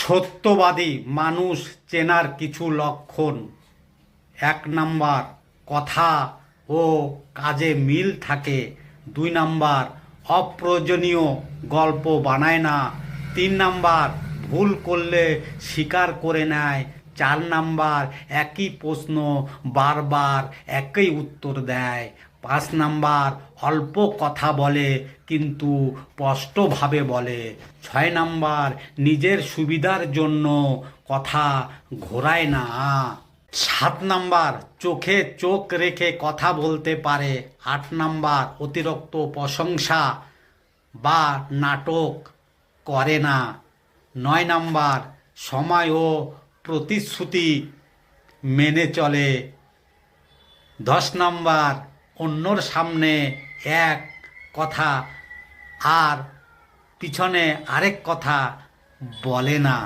সত্যবাদী মানুষ চেনার কিছু লক্ষণ। 1 নাম্বার, কথা ও কাজে মিল থাকে। 2 নাম্বার, অপ্রয়োজনীয় গল্প বানায় না। 3 নাম্বার, ভুল করলে স্বীকার করে নেয়। 4 নাম্বার, একই প্রশ্ন বারবার একই উত্তর দেয়। 5 নাম্বার, অল্প কথা বলে কিন্তু স্পষ্টভাবে বলে। 6 নাম্বার, নিজের সুবিধার জন্য কথা ঘোরায় না। 7 নাম্বার, চোখে চোখ রেখে কথা বলতে পারে। 8 নাম্বার, অতিরিক্ত প্রশংসা বা নাটক করে না। 9 নাম্বার, সময় ও প্রতিশ্রুতি মেনে চলে। 10 নাম্বার, অন্যর সামনে এক কথা আর পিছনে আরেক কথা বলে না।